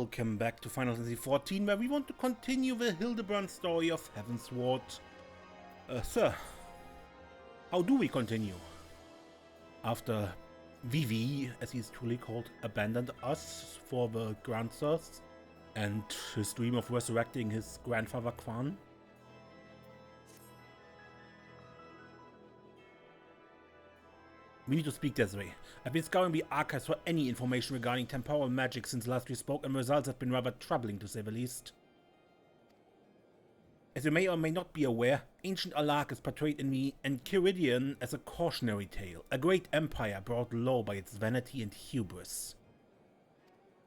Welcome back to Final Fantasy XIV, where we want to continue the Hildibrandt story of Heavensward. Sir, how do we continue? After Vivi, as he's truly called, abandoned us for the Grandsirs and his dream of resurrecting his grandfather Kwan. We need to speak this way. I've been scouring the archives for any information regarding temporal magic since last we spoke, and the results have been rather troubling to say the least. As you may or may not be aware, ancient Alark is portrayed in the Enchiridion as a cautionary tale, a great empire brought low by its vanity and hubris.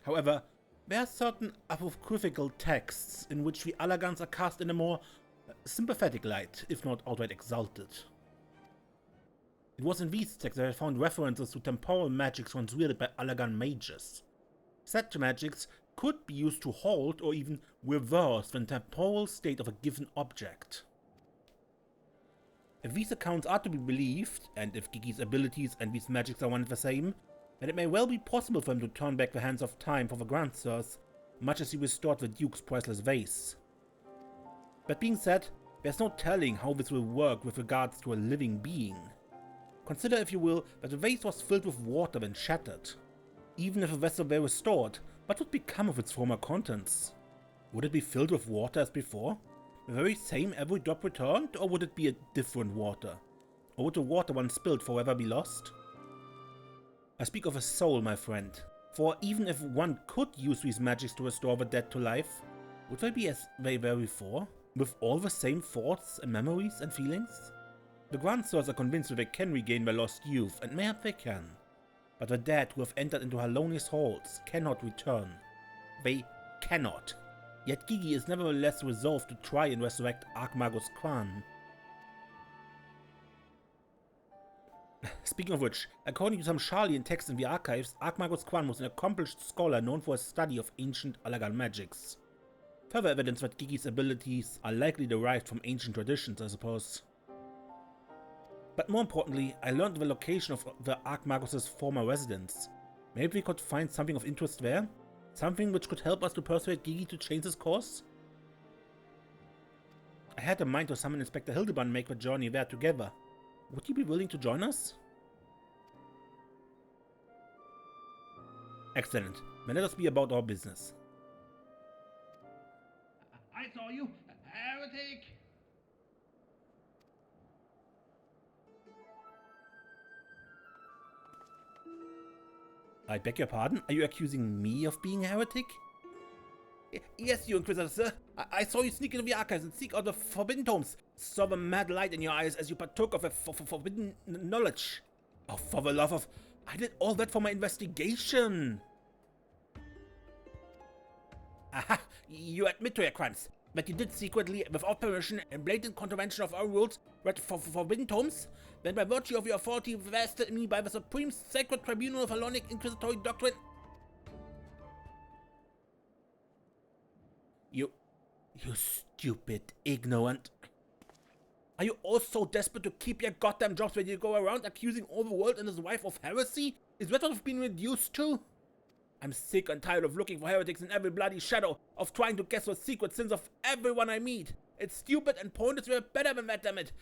However, there are certain apocryphal texts in which the Allagans are cast in a more sympathetic light, if not outright exalted. It was in these texts that I found references to temporal magics once wielded by Allagan mages. Such magics could be used to halt or even reverse the temporal state of a given object. If these accounts are to be believed, and if Gigi's abilities and these magics are one and the same, then it may well be possible for him to turn back the hands of time for the Grandsirs, much as he restored the Duke's priceless vase. That being said, there's no telling how this will work with regards to a living being. Consider, if you will, that the vase was filled with water when shattered. Even if the vessel were restored, what would become of its former contents? Would it be filled with water as before? The very same every drop returned, or would it be a different water? Or would the water once spilled forever be lost? I speak of a soul, my friend, for even if one could use these magics to restore the dead to life, would they be as they were before, with all the same thoughts and memories and feelings? The Grandsirs are convinced that they can regain their lost youth, and mayhap they can. But the dead who have entered into Harloni's halls cannot return. They cannot. Yet Gigi is nevertheless resolved to try and resurrect Archmagus Kwan. Speaking of which, according to some Sharlayan texts in the archives, Archmagus Kwan was an accomplished scholar known for his study of ancient Allagan magics. Further evidence that Gigi's abilities are likely derived from ancient traditions, I suppose. But more importantly, I learned the location of the Archmagus' former residence. Maybe we could find something of interest there? Something which could help us to persuade Gigi to change his course? I had in mind to summon Inspector Hildibrandt and make the journey there together. Would you be willing to join us? Excellent. Then let us be about our business. I saw you, heretic! I beg your pardon? Are you accusing me of being a heretic? Yes, you Inquisitor, sir. I saw you sneak into the archives and seek out the forbidden tomes. Saw the mad light in your eyes as you partook of a forbidden knowledge. Oh, for the love of... I did all that for my investigation. Aha! You admit to your crimes. That you did secretly, without permission, and blatant contravention of our rules, read forbidden tomes? Then by virtue of your authority vested in me by the Supreme Sacred Tribunal of Hellenic Inquisitory Doctrine... You stupid, ignorant... Are you all so desperate to keep your goddamn jobs when you go around accusing all the world and his wife of heresy? Is that what I've been reduced to? I'm sick and tired of looking for heretics in every bloody shadow, of trying to guess the secret sins of everyone I meet. It's stupid and pointless. We're better than that, dammit.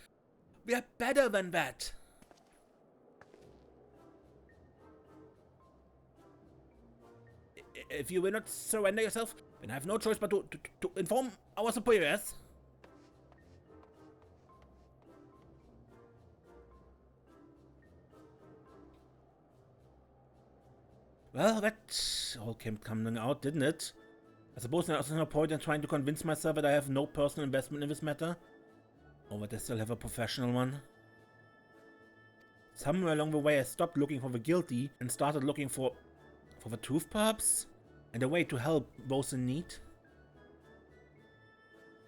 We're better than that. If you will not surrender yourself, then I have no choice but to inform our superiors. Well, that all came coming out, didn't it? I suppose there's no point in trying to convince myself that I have no personal investment in this matter. Or that I still have a professional one. Somewhere along the way I stopped looking for the guilty and started looking for the truth, perhaps? And a way to help those in need?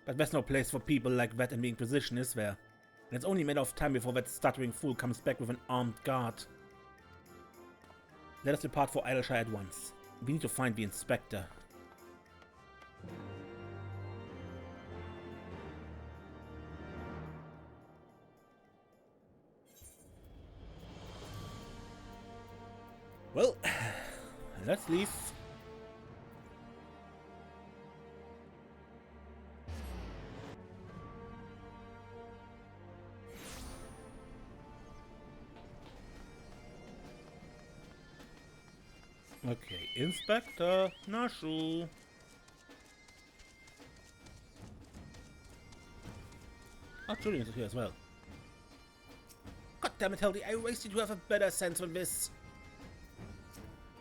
But there's no place for people like that in the Inquisition, is there? And it's only a matter of time before that stuttering fool comes back with an armed guard. Let us depart for Idleshire at once. We need to find the inspector. Well, let's leave. Okay, Inspector Nashu. Oh, Julian is here as well. God damn it, Hildy, I wasted you have a better sense of this.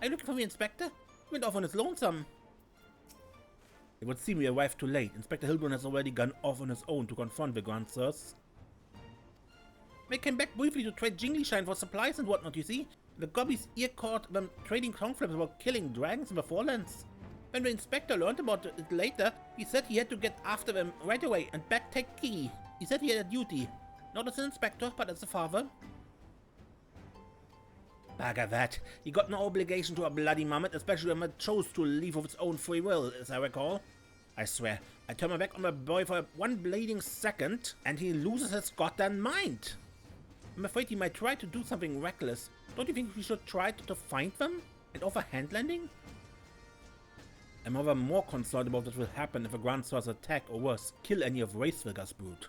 Are you looking for me, Inspector? He went off on his lonesome. It would seem we arrived too late. Inspector Hildibrandt has already gone off on his own to confront the Grand Sirs. They came back briefly to trade Jinglishine for supplies and whatnot, you see. The gobbies ear caught them trading conflicts about killing dragons in the Forelands. When the inspector learned about it later, he said he had to get after them right away and back take Gigi. He said he had a duty. Not as an inspector, but as a father. Bugger that. He got no obligation to a bloody mammoth, especially when it chose to leave of its own free will, as I recall. I swear, I turn my back on my boy for one bleeding second, and he loses his goddamn mind. I'm afraid he might try to do something reckless. Don't you think we should try to find them and offer hand landing? I'm ever more concerned about what will happen if a Grand Sirs attack or worse, kill any of Racevilga's brood.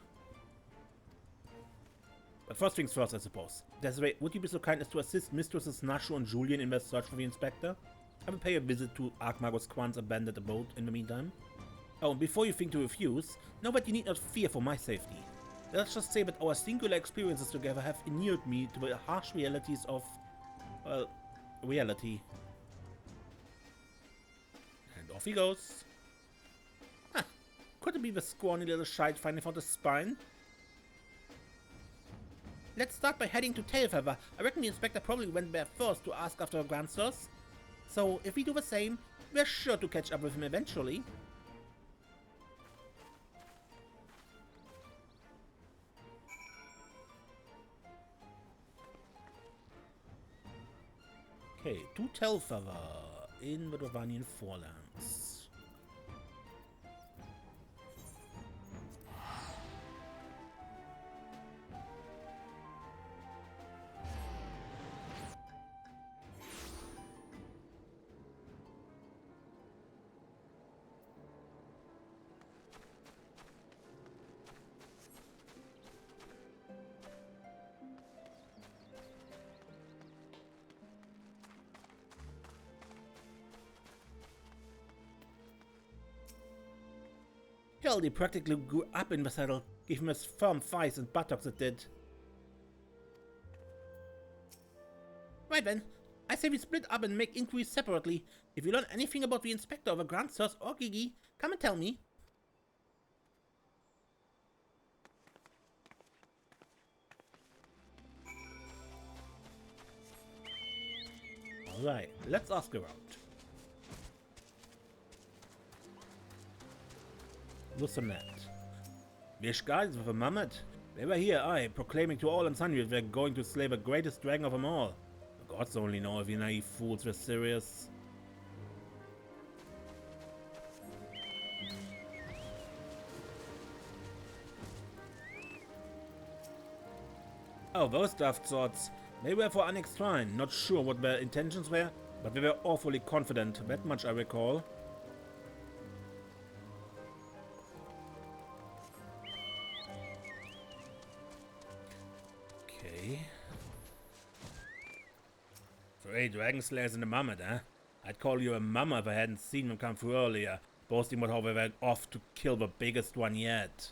But first things first, I suppose. Desiree, would you be so kind as to assist Mistresses Nashu and Julian in their search for the inspector? I will pay a visit to Archmagus Quan's abandoned abode in the meantime. Oh, and before you think to refuse, know that you need not fear for my safety. Let's just say that our singular experiences together have inured me to the harsh realities of, well, reality. And off he goes. Huh. Could it be the scrawny little shite finally found a spine? Let's start by heading to Tailfeather. I reckon the inspector probably went there first to ask after a Grand Sirs. So if we do the same, we're sure to catch up with him eventually. Okay, to Tailfeather in the Dravanian Forelands. Hell, he practically grew up in the saddle, gave him as firm thighs and buttocks it did. Right then, I say we split up and make inquiries separately. If you learn anything about the inspector of a Grand Sirs or Gigi, come and tell me. Alright, let's ask around. Listen that. These guys with a mammoth, they were here, proclaiming to all and sundry that they're going to slay the greatest dragon of them all. The gods only know if you naive fools were serious. Oh, those daft sorts. They were for XIV. Not sure what their intentions were, but they were awfully confident, that much I recall. Three dragon slayers and a mammoth, eh? I'd call you a mama if I hadn't seen them come through earlier, boasting about how they were off to kill the biggest one yet.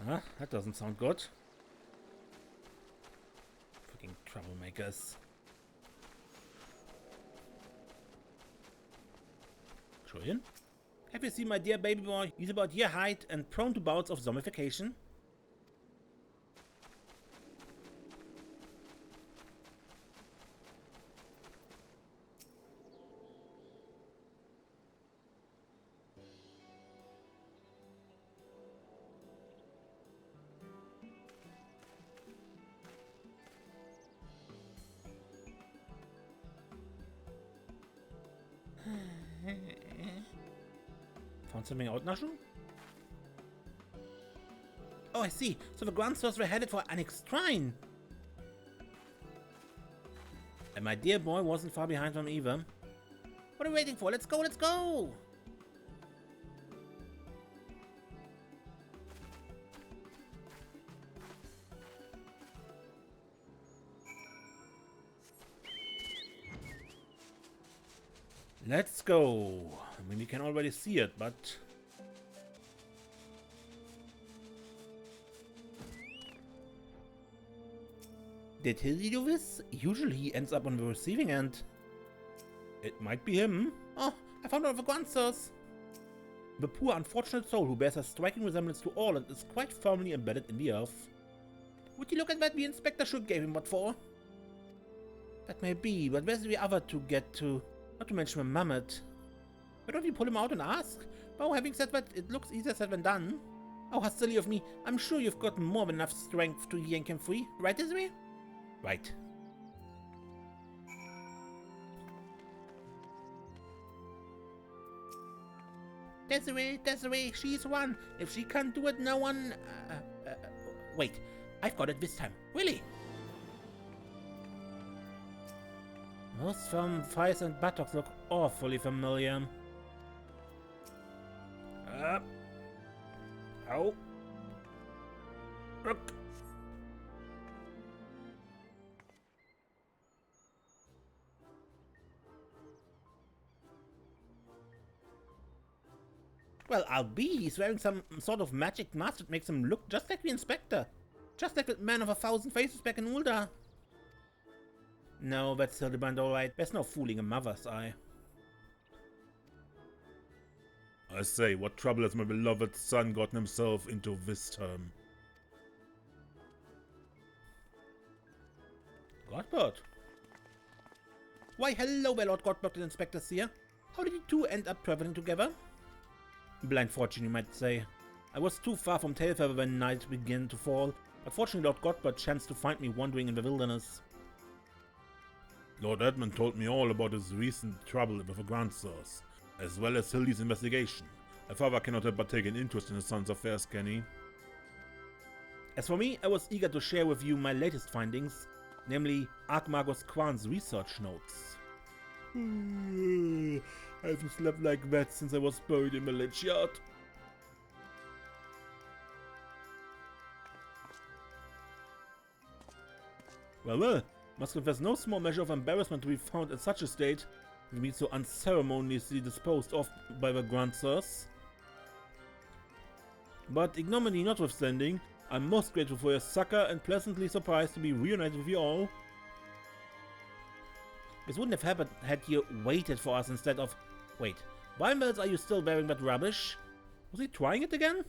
Huh? That doesn't sound good. Fucking troublemakers. Julian? Have you seen my dear baby boy? He's about your height and prone to bouts of zombification. Found something out, Nashu? Oh, I see. So the Grand Sirs were headed for XIV. And my dear boy wasn't far behind them either. What are we waiting for? Let's go, let's go! Let's go. I mean, we can already see it, but... Did Hildy do this? Usually he ends up on the receiving end. It might be him. Oh, I found one of the grandsters. The poor unfortunate soul who bears a striking resemblance to all and is quite firmly embedded in the earth. Would you look at that the inspector should gave him what for? That may be, but where's the other to get to? Not to mention the mammoth. Why don't we pull him out and ask? Oh, having said that, it looks easier said than done. Oh, how silly of me. I'm sure you've got more than enough strength to yank him free. Right, Desiree? Right. Desiree, she's one. If she can't do it, no one... wait, I've got it this time. Really? Those firm thighs and buttocks look awfully familiar. Ow. Look. Well, I'll be. He's wearing some sort of magic mask that makes him look just like the inspector. Just like the man of 1,000 faces back in Ulda. No, that's Hildibrandt, alright. There's no fooling a mother's eye. I say, what trouble has my beloved son gotten himself into this term? Godbert. Why, hello there, Lord Godbert and Inspector Seer. How did you two end up traveling together? Blind fortune, you might say. I was too far from Tailfeather when night began to fall, but fortunately Lord Godbert chanced to find me wandering in the wilderness. Lord Edmund told me all about his recent trouble with the grandsters, as well as Hildy's investigation. A father cannot help but take an interest in his son's affairs, can he? As for me, I was eager to share with you my latest findings, namely Archmagus Quan's research notes. I haven't slept like that since I was buried in the lich yard. Well, must confess no small measure of embarrassment to be found in such a state, with me so unceremoniously disposed of by the grandsters. But ignominy notwithstanding, I'm most grateful for your succor and pleasantly surprised to be reunited with you all. This wouldn't have happened had you waited for us instead of... Wait, why in are you still wearing that rubbish? Was he trying it again?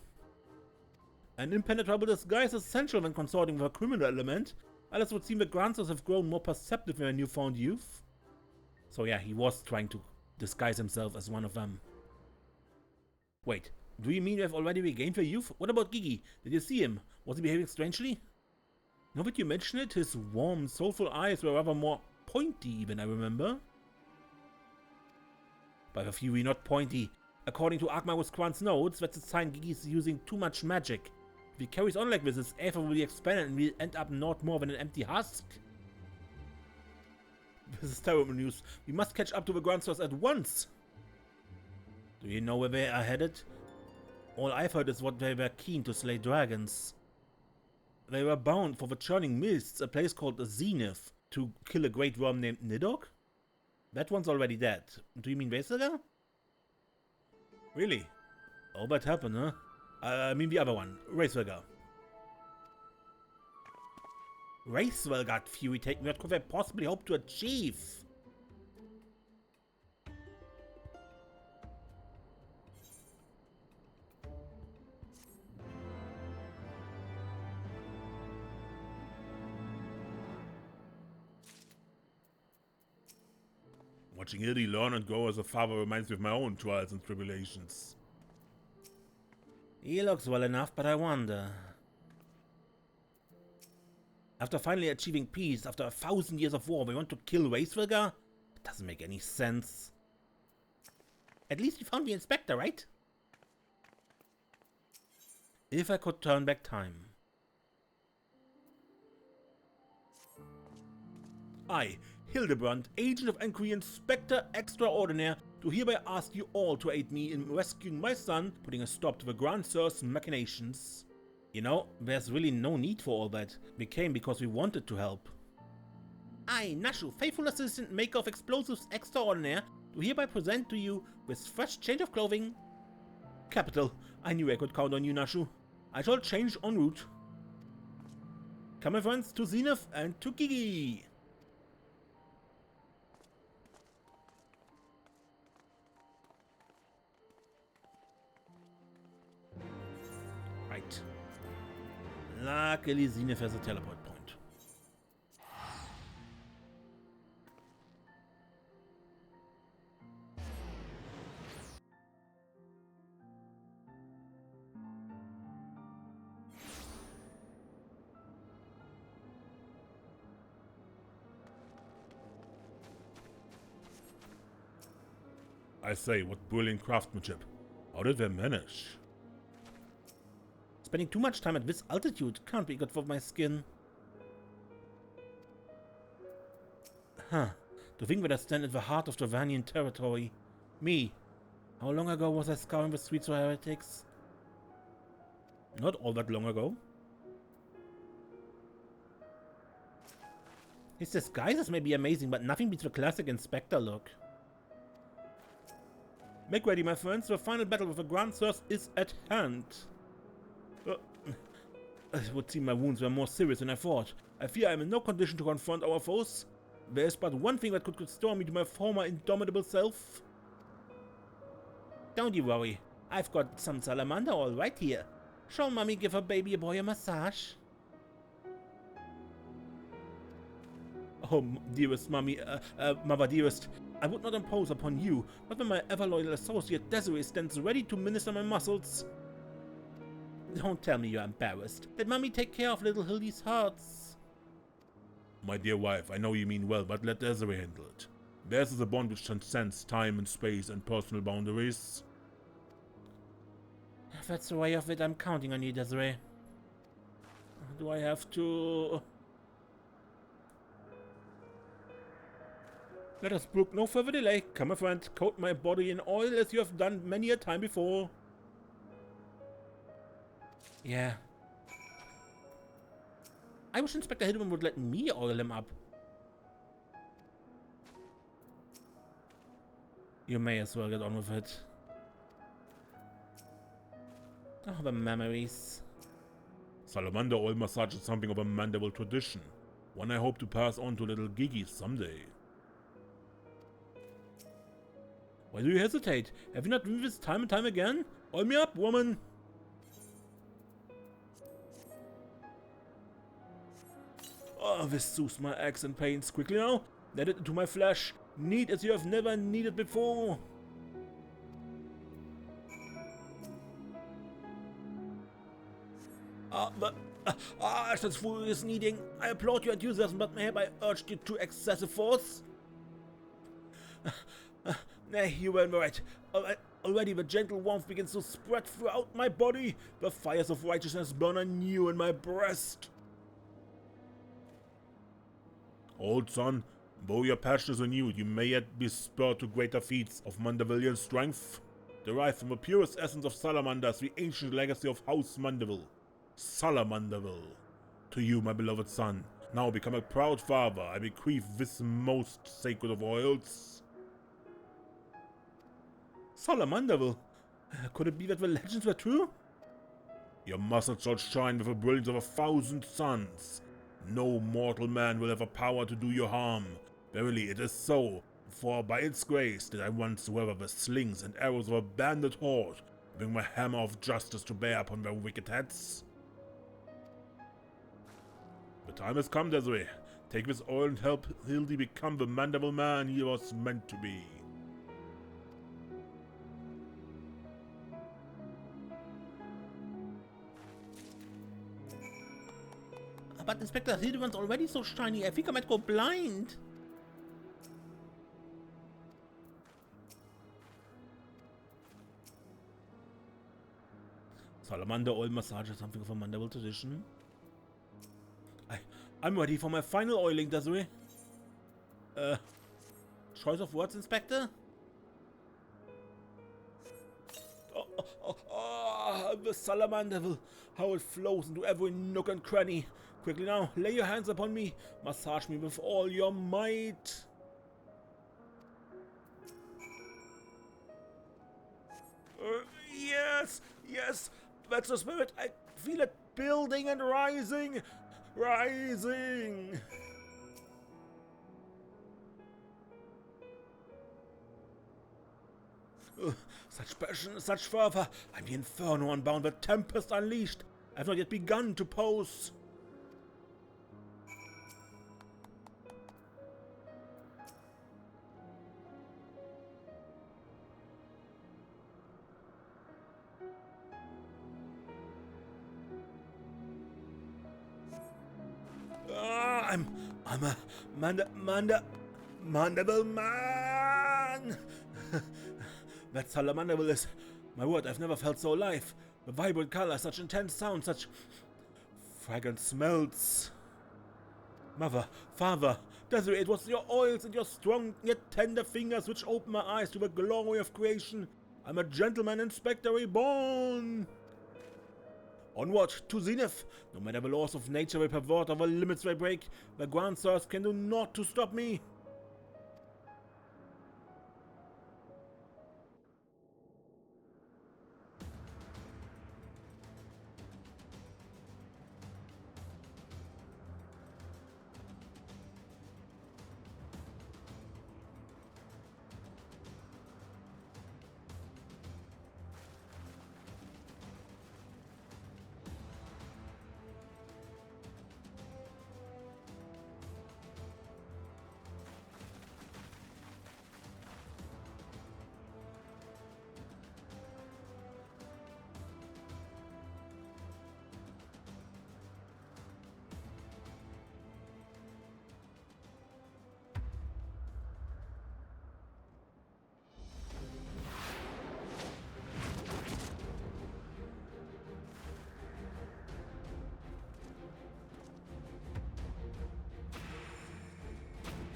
An impenetrable disguise is essential when consorting with a criminal element. Else it would seem the grandsters have grown more perceptive in their newfound youth. So yeah, he was trying to disguise himself as one of them. Wait, do you mean you have already regained your youth? What about Gigi? Did you see him? Was he behaving strangely? Now that you mention it, his warm, soulful eyes were rather more pointy even, I remember. By the Fury, not pointy. According to Archmagus Quan's notes, that's a sign Gigi's using too much magic. If he carries on like this, his aether will be expanded and we'll end up not more than an empty husk. This is terrible news. We must catch up to the grandsters at once. Do you know where they are headed? All I've heard is what they were keen to slay dragons. They were bound for the Churning Mists, a place called the Zenith, to kill a great worm named Nidok? That one's already dead. Do you mean Vesela? Really? Oh, that happened, huh? I mean the other one, Racevelgar. Racevelgar, Fury taking, what could they possibly hope to achieve? Watching Hildy learn and grow as a father reminds me of my own trials and tribulations. He looks well enough, but I wonder. After finally achieving peace, after 1,000 years of war, we want to kill Racevelgar? That doesn't make any sense. At least we found the inspector, right? If I could turn back time. I, Hildibrandt, Agent of Enquiry, Inspector Extraordinaire, do hereby ask you all to aid me in rescuing my son, putting a stop to the grandsters' machinations. You know, there's really no need for all that. We came because we wanted to help. I, Nashu, faithful assistant maker of explosives extraordinaire, do hereby present to you this fresh change of clothing. Capital. I knew I could count on you, Nashu. I shall change en route. Come, my friends, to Zenith and to Gigi. Right. Luckily, Zenith has a teleport point. I say, what brilliant craftsmanship. How did they manage? Spending too much time at this altitude can't be good for my skin. Huh. To think that I stand at the heart of Dravanian territory. Me. How long ago was I scouring the streets for heretics? Not all that long ago. His disguises may be amazing, but nothing beats the classic Inspector look. Make ready, my friends. The final battle with the Grand Sirs is at hand. It would seem my wounds were more serious than I thought. I fear I am in no condition to confront our foes. There is but one thing that could restore me to my former indomitable self. Don't you worry. I've got some salamander all right here. Shall Mommy give her baby boy a massage? Oh, dearest Mommy, Mother dearest, I would not impose upon you, but when my ever-loyal associate Desiree stands ready to minister my muscles. Don't tell me you're embarrassed. Let Mommy take care of little Hildy's hurts. My dear wife, I know you mean well, but let Desiree handle it. Theirs is a bond which transcends time and space and personal boundaries. If that's the way of it, I'm counting on you, Desiree. Do I have to... Let us brook no further delay. Come, my friend, coat my body in oil as you have done many a time before. Yeah. I wish Inspector Hildibrandt would let me oil him up. You may as well get on with it. Oh, the memories. Salamander oil massage is something of a mandible tradition. One I hope to pass on to little Gigi someday. Why do you hesitate? Have you not done this time and time again? Oil me up, woman! Oh, this soothes my aches and pains. Quickly now, let it into my flesh. Knead as you have never kneaded before. That's furious kneading. I applaud your enthusiasm, but may I urge you to excessive force? Nay, you were right. Already the gentle warmth begins to spread throughout my body. The fires of righteousness burn anew in my breast. Old son, though your passion is renewed, you may yet be spurred to greater feats of Mandevillian strength. Derived from the purest essence of salamanders, the ancient legacy of House Mandeville. Salamanderville. To you, my beloved son, now become a proud father, I bequeath this most sacred of oils. Salamanderville? Could it be that the legends were true? Your muscles shall shine with the brilliance of 1,000 suns. No mortal man will have a power to do you harm. Verily, it is so, for by its grace did I once weather the slings and arrows of a bandit horde, bring my hammer of justice to bear upon their wicked heads. The time has come, Desiree. Take this oil and help Hildy become the Mandeville man he was meant to be. But Inspector Hildibrandt's already so shiny, I think I might go blind. Salamander oil massage is something of a Mandeville tradition. I'm ready for my final oiling, Desiree. Choice of words, Inspector? The Salamanderville, how it flows into every nook and cranny. Quickly now, lay your hands upon me. Massage me with all your might. Yes, yes, that's the spirit. I feel it building and rising. Rising. Such passion, such fervor. I'm the inferno unbound, the tempest unleashed. I've not yet begun to pose. I'm a mandible man. That salamander is, my word, I've never felt so alive. The vibrant color, such intense sound, such fragrant smells. Mother, father, Desiree, it was your oils and your strong yet tender fingers which opened my eyes to the glory of creation. I'm a gentleman inspector reborn. Onward to zenith. No matter the laws of nature they pervert or the limits they break, the grand sirs can do naught to stop me.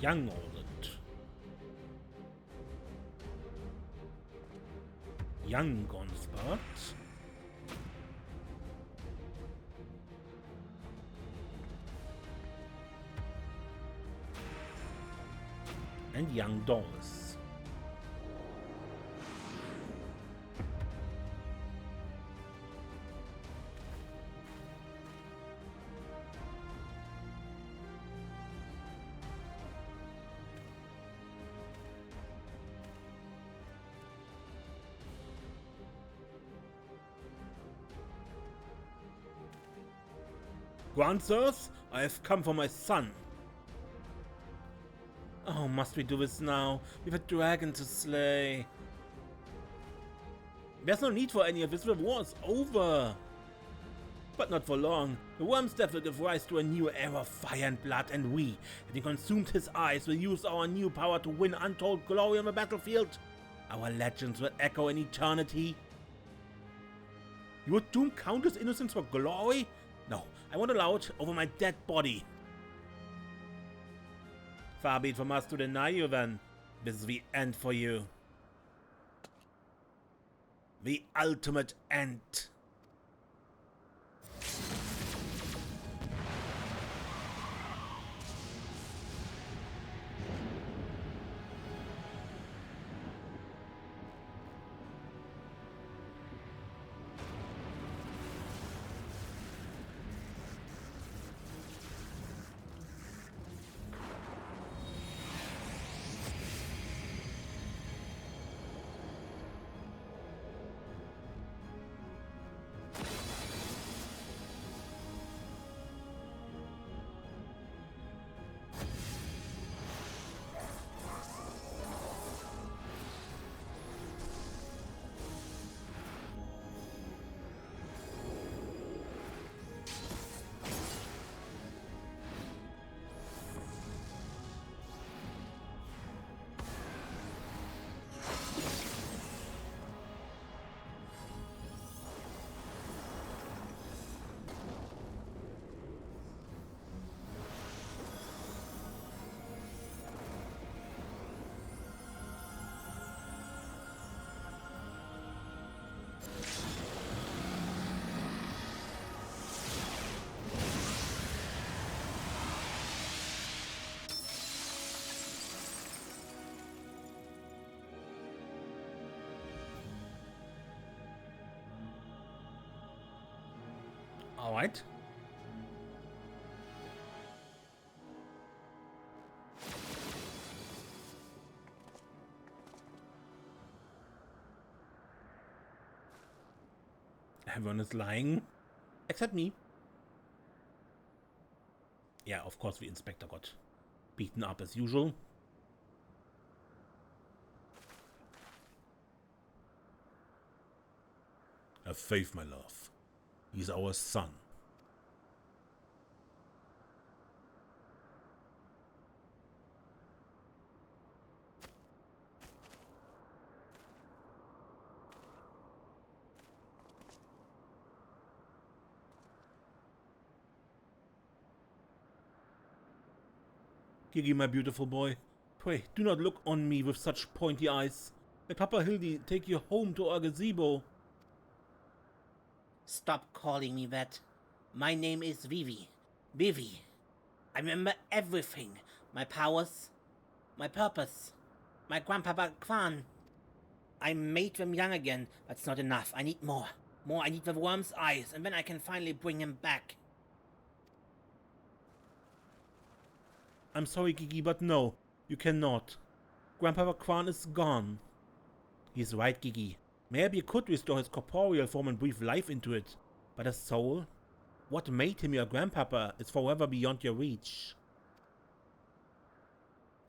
Young Orland. Young Gonspart. And young Doris. Grandsires, I have come for my son. Oh, must we do this now? We have a dragon to slay. There's no need for any of this, the war is over. But not for long. The worm's death will give rise to a new era of fire and blood, and we, having consumed his eyes, will use our new power to win untold glory on the battlefield. Our legends will echo in eternity. You would doom countless innocents for glory? No, I won't allow it over my dead body. Far be it from us to deny you then. This is the end for you. The ultimate end. Alright. Everyone is lying. Except me. Yeah, of course the inspector got beaten up as usual. Have faith, my love. He's our son. Gigi, my beautiful boy, pray do not look on me with such pointy eyes. Let Papa Hildy take you home to our gazebo. Stop calling me that. My name is Vivi. Vivi. I remember everything. My powers, my purpose, my grandpapa Kwan. I made them young again. That's not enough. I need more. More, I need the worm's eyes, and then I can finally bring him back. I'm sorry, Gigi, but no, you cannot. Grandpapa Kwan is gone. He's right, Gigi. Maybe you could restore his corporeal form and breathe life into it. But his soul? What made him your grandpapa is forever beyond your reach.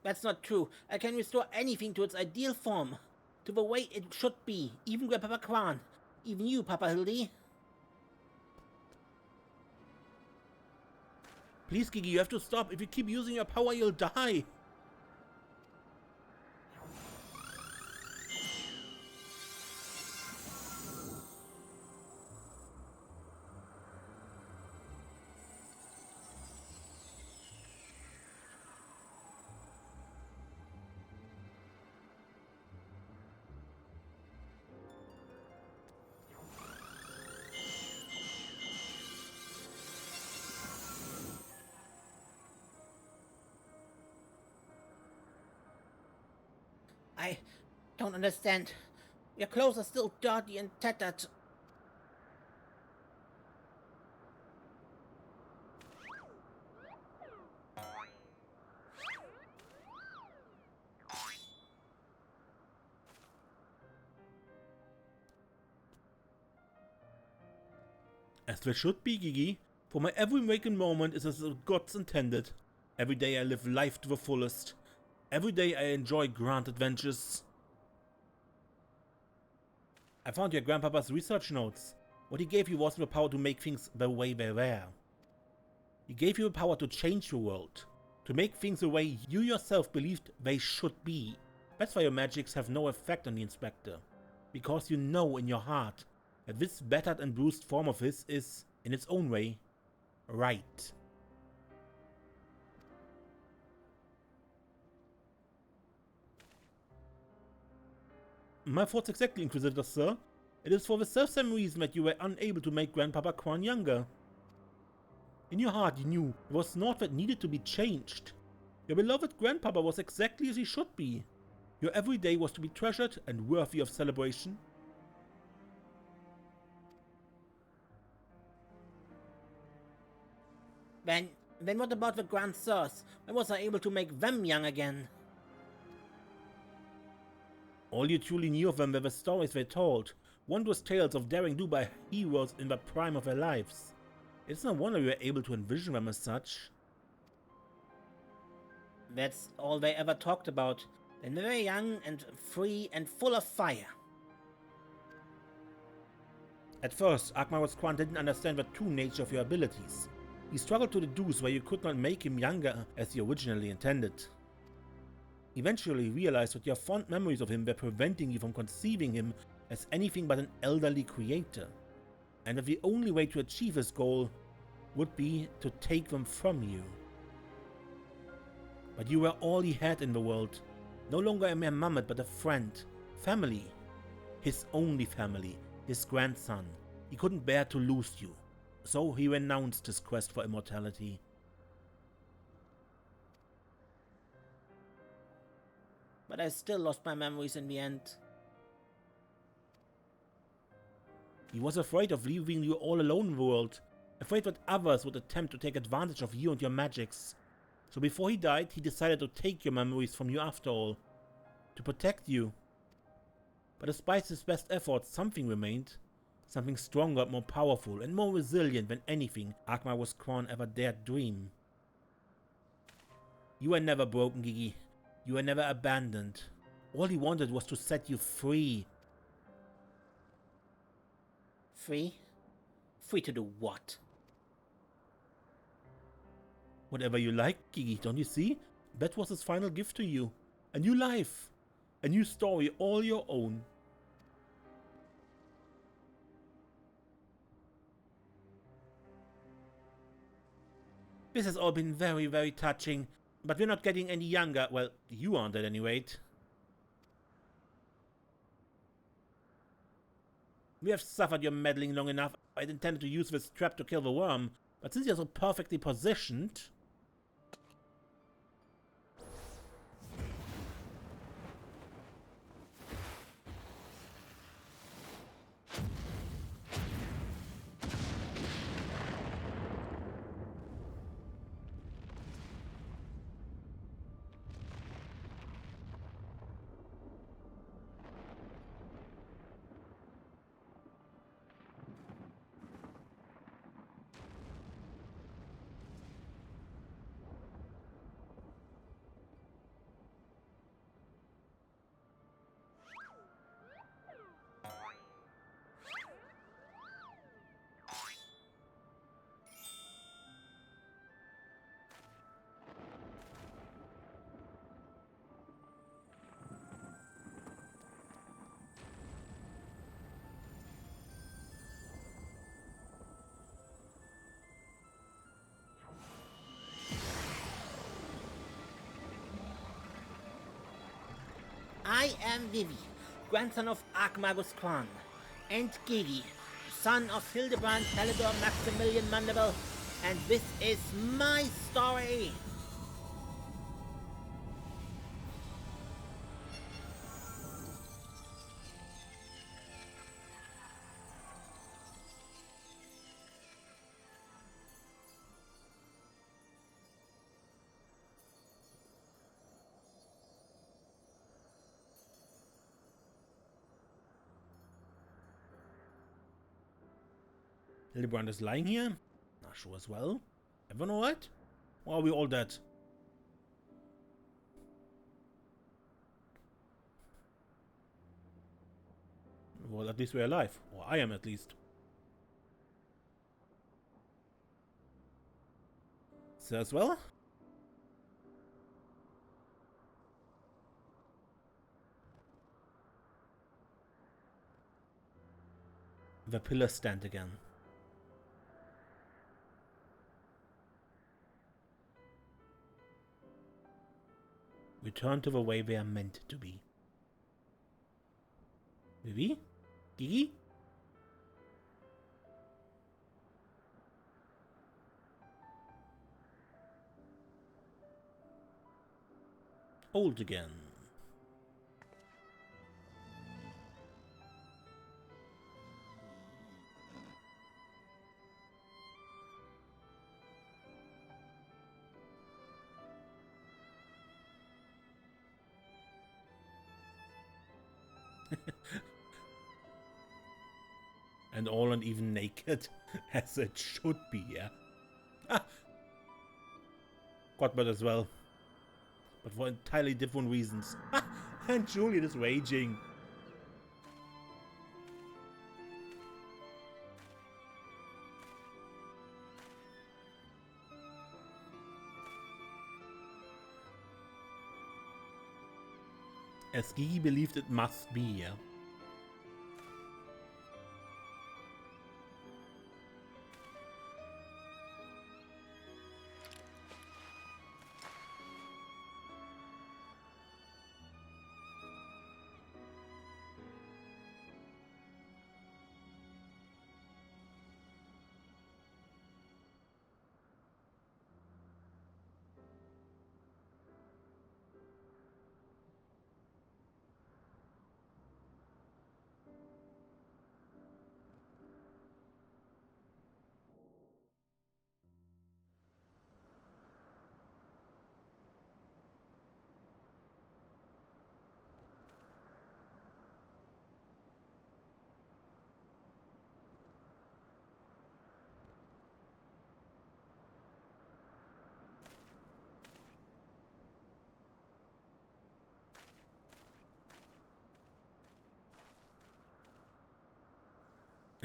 That's not true. I can restore anything to its ideal form. To the way it should be. Even Grandpapa Kwan. Even you, Papa Hildy. Please, Gigi, you have to stop. If you keep using your power, you'll die. I don't understand. Your clothes are still dirty and tattered. As there should be, Gigi. For my every waking moment is as the gods intended. Every day I live life to the fullest. Every day I enjoy grand adventures. I found your grandpapa's research notes. What he gave you wasn't the power to make things the way they were. He gave you the power to change the world. To make things the way you yourself believed they should be. That's why your magics have no effect on the inspector. Because you know in your heart that this battered and bruised form of his is, in its own way, right. My thoughts exactly, Inquisitor, sir. It is for the self-same reason that you were unable to make Grandpapa Kwan younger. In your heart you knew there was naught that needed to be changed. Your beloved Grandpapa was exactly as he should be. Your every day was to be treasured and worthy of celebration. Then what about the Grand Sirs? When was I able to make them young again? All you truly knew of them were the stories they told, wondrous tales of daring do by heroes in the prime of their lives. It's no wonder you were able to envision them as such. That's all they ever talked about. Then they were young and free and full of fire. At first, Agmaros Kwan didn't understand the true nature of your abilities. He struggled to deduce why you could not make him younger as he originally intended. Eventually he realized that your fond memories of him were preventing you from conceiving him as anything but an elderly creator, and that the only way to achieve his goal would be to take them from you. But you were all he had in the world, no longer a mere mammoth but a friend, family, his only family, his grandson. He couldn't bear to lose you, so he renounced his quest for immortality. But I still lost my memories in the end. He was afraid of leaving you all alone in the world. afraid that others would attempt to take advantage of you and your magics. So before he died, he decided to take your memories from you after all, to protect you. But despite his best efforts, something remained. Something stronger, more powerful, and more resilient than anything Archmagus Quan ever dared dream. You were never broken, Gigi. You were never abandoned. All he wanted was to set you free. Free? Free to do what? Whatever you like, Gigi, don't you see? That was his final gift to you. A new life. A new story, all your own. This has all been very, very touching, but we're not getting any younger. Well, you aren't at any rate. We have suffered your meddling long enough. I'd intended to use this trap to kill the worm, but since you're so perfectly positioned... I am Vivi, grandson of Archmagus Quan, and Gigi, son of Hildibrandt, Hildor, Maximilian Mandible, and this is my story! Hildibrandt is lying here? Not sure as well. Everyone alright? Or are we all dead? Well, at least we're alive. Or I am, at least. So as well? The pillars stand again. Return to the way they are meant to be. Vivi? Gigi? Old again. And all and even naked, as it should be, yeah. Ah. Godbert as well. But for entirely different reasons. And Julian is raging. As Gigi believed it must be, yeah.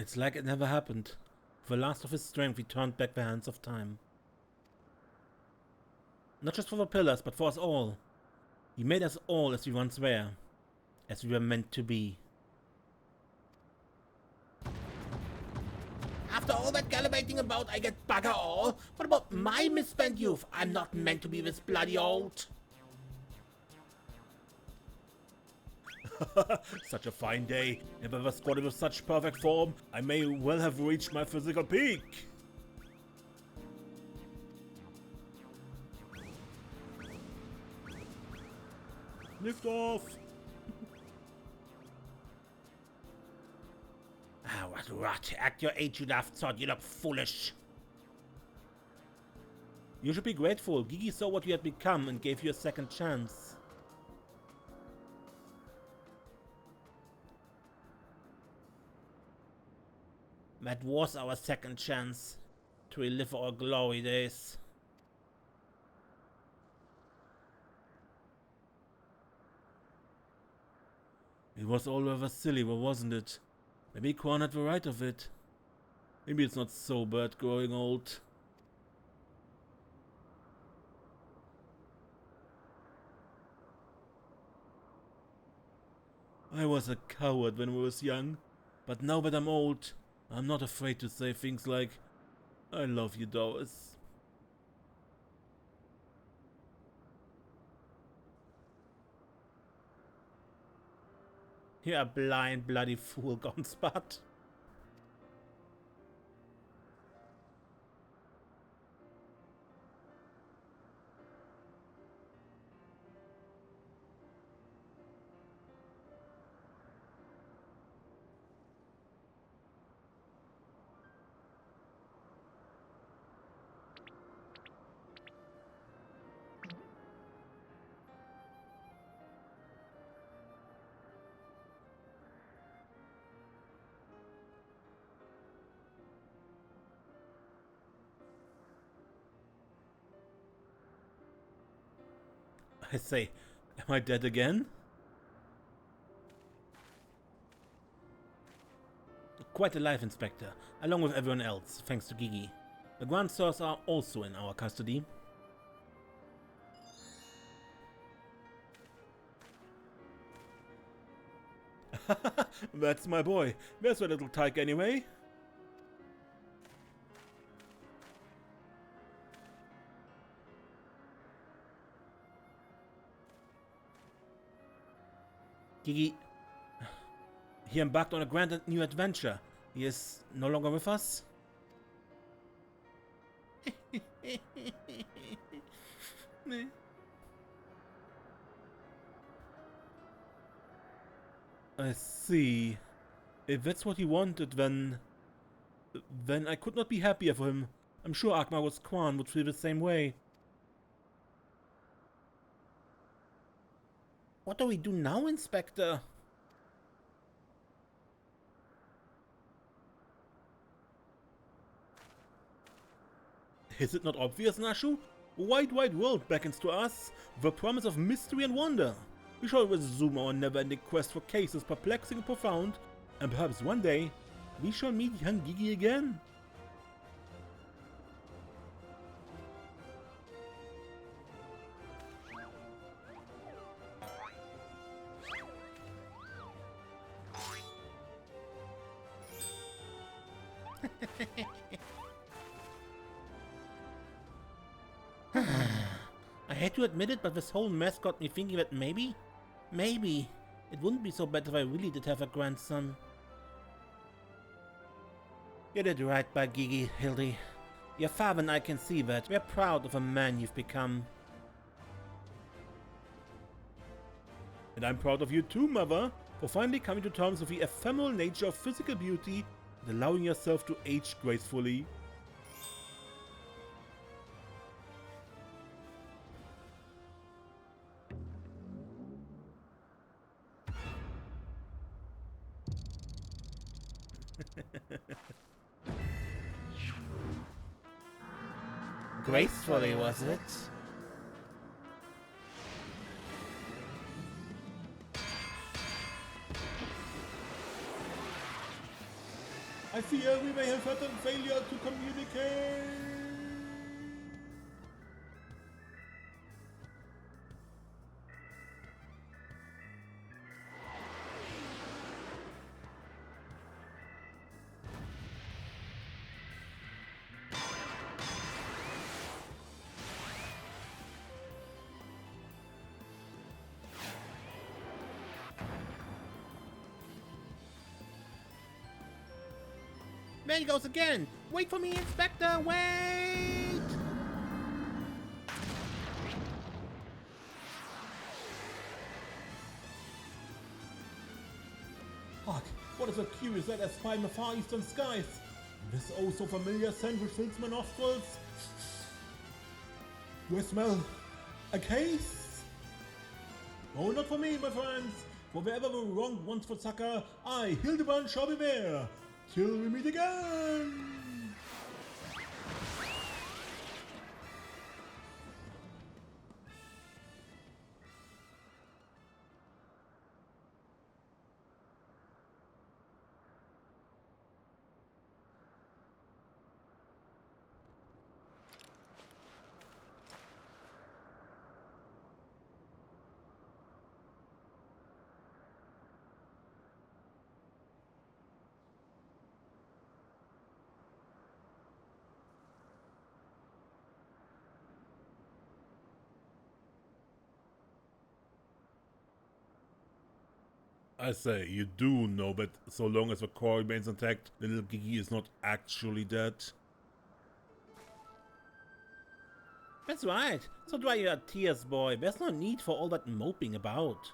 It's like it never happened. With the last of his strength, he turned back the hands of time. Not just for the pillars, but for us all. He made us all as we once were. As we were meant to be. After all that gallivanting about, I get bugger all. What about my misspent youth? I'm not meant to be this bloody old. Such a fine day. Never ever spotted with such perfect form. I may well have reached my physical peak. Lift off. Ah, what rot. At your age, you'd have thought you look foolish. You should be grateful. Gigi saw what you had become and gave you a second chance. That was our second chance to relive our glory days. It was all rather silly, wasn't it? Maybe Quan had the right of it. Maybe it's not so bad growing old. I was a coward when I was young, but now that I'm old, I'm not afraid to say things like, I love you, Doris. You're a blind, bloody fool, gone spot. I say, am I dead again? Quite alive, Inspector, along with everyone else, thanks to Gigi. The Grand Sirs are also in our custody. That's my boy. Where's the little tyke anyway? Gigi, he embarked on a grand and new adventure. He is no longer with us? I see. If that's what he wanted, then I could not be happier for him. I'm sure Agmar's Quan would feel the same way. What do we do now, Inspector? Is it not obvious, Nashu? A wide, wide world beckons to us, the promise of mystery and wonder. We shall resume our never-ending quest for cases perplexing and profound, and perhaps one day, we shall meet young Gigi again. I hate to admit it, but this whole mess got me thinking that maybe, it wouldn't be so bad if I really did have a grandson. You did right by Gigi, Hildy. Your father and I can see that. We're proud of a man you've become. And I'm proud of you too, Mother, for finally coming to terms with the ephemeral nature of physical beauty and allowing yourself to age gracefully. Gracefully, was it? I fear we may have had a failure to communicate. There he goes again! Wait for me, Inspector! Wait! Hark! What is that curious that I spy in the far eastern skies? This oh so familiar scent which fills my nostrils. Do I smell a case? Oh, not for me, my friends! For wherever the wrong wants for succor, I, Hildibrandt, shall be there! Till we meet again! I say, you do know that so long as the core remains intact, little Gigi is not actually dead. That's right. So dry your tears, boy. There's no need for all that moping about.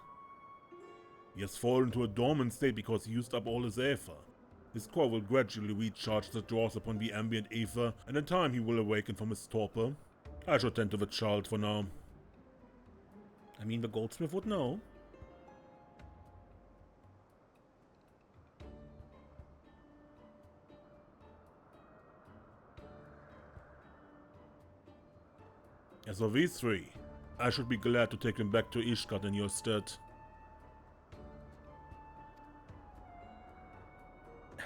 He has fallen to a dormant state because he used up all his ether. His core will gradually recharge as it draws upon the ambient ether, and in time he will awaken from his torpor. I shall tend to the child for now. I mean, the goldsmith would know. As for these three, I should be glad to take them back to Ishgard in your stead.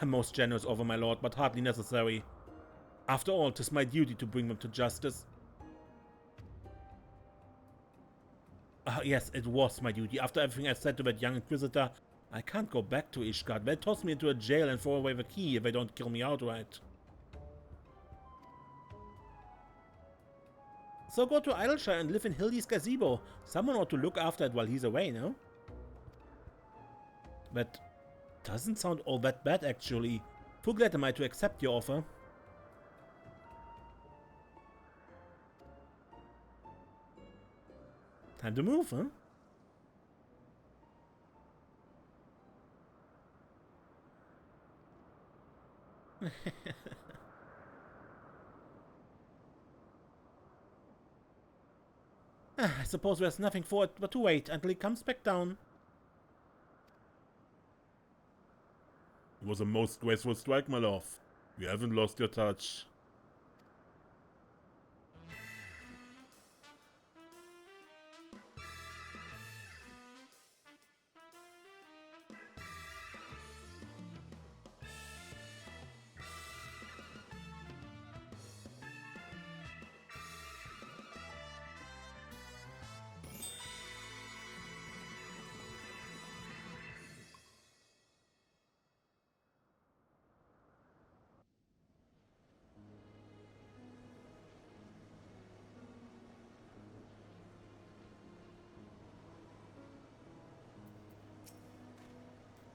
Most generous offer, my lord, but hardly necessary. After all, 'tis my duty to bring them to justice. Yes, it was my duty. After everything I said to that young inquisitor, I can't go back to Ishgard. They'll toss me into a jail and throw away the key if they don't kill me outright. So go to Idyllshire and live in Hildy's gazebo. Someone ought to look after it while he's away, no? That doesn't sound all that bad, actually. Full glad am I to accept your offer. Time to move, huh? I suppose there's nothing for it but to wait until he comes back down. It was a most graceful strike, my love. You haven't lost your touch.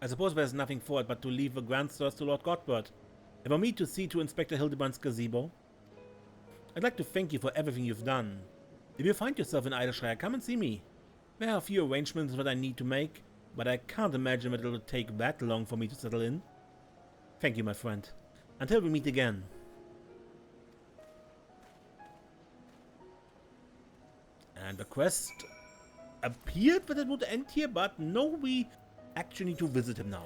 I suppose there's nothing for it but to leave the grand stores to Lord Godbert, and for me to see to Inspector Hildibrandt's gazebo. I'd like to thank you for everything you've done. If you find yourself in Idyllshire, come and see me. There are a few arrangements that I need to make, but I can't imagine that it'll take that long for me to settle in. Thank you, my friend. Until we meet again. And the quest appeared that it would end here, but no, we actually need to visit him now.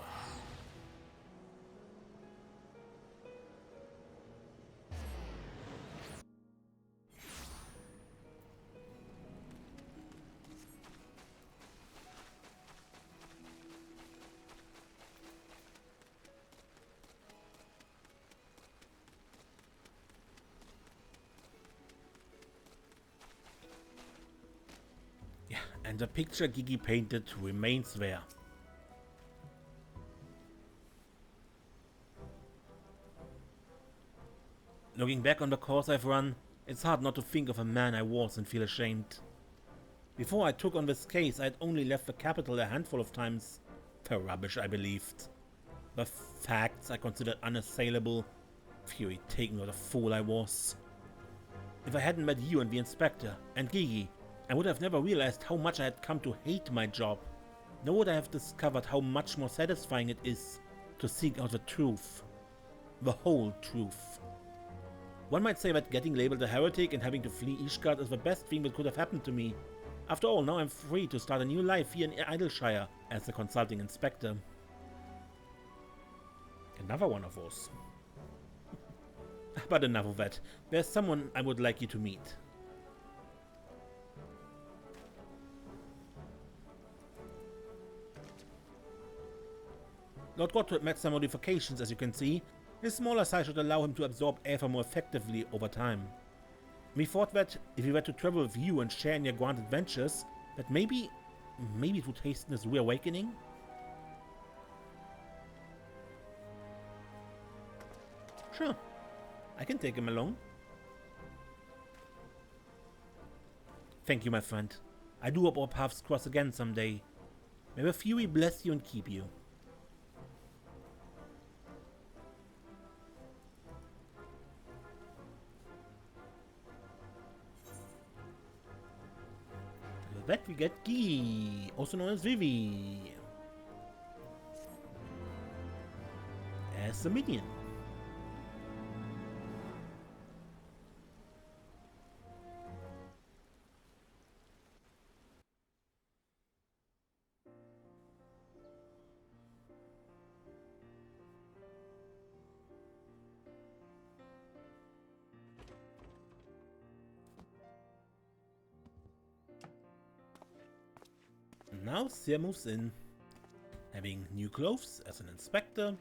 And the picture Gigi painted remains there. Looking back on the course I've run, it's hard not to think of a man I was and feel ashamed. Before I took on this case, I'd only left the capital a handful of times. The rubbish I believed. The facts I considered unassailable. Fury taken what a fool I was. If I hadn't met you and the inspector, and Gigi, I would have never realized how much I had come to hate my job. Nor would I have discovered how much more satisfying it is to seek out the truth. The whole truth. One might say that getting labeled a heretic and having to flee Ishgard is the best thing that could have happened to me. After all, now I'm free to start a new life here in Idleshire as a consulting inspector. Another one of those. But enough of that. There's someone I would like you to meet. Lord Gottfried made some modifications, as you can see. His smaller size should allow him to absorb aether more effectively over time. We thought that if we were to travel with you and share in your grand adventures, that maybe it would hasten his reawakening? Sure, I can take him along. Thank you, my friend. I do hope our paths cross again someday. May the Fury bless you and keep you. With that we get Gigi, also known as Vivi, as the minion. Now Seer moves in, having new clothes as an inspector.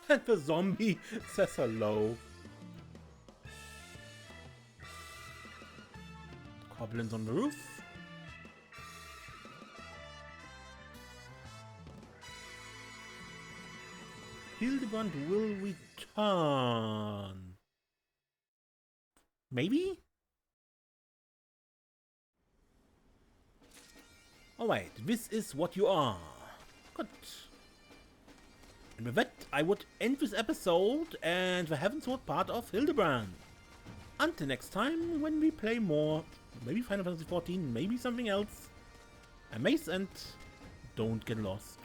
And the zombie says hello. Goblins on the roof. Hildibrandt will return. Maybe? Alright, this is what you are. Good. And with that, I would end this episode and the Heavensward part of Hildibrandt. Until next time, when we play more, maybe Final Fantasy XIV, maybe something else. I'm Mace and don't get lost.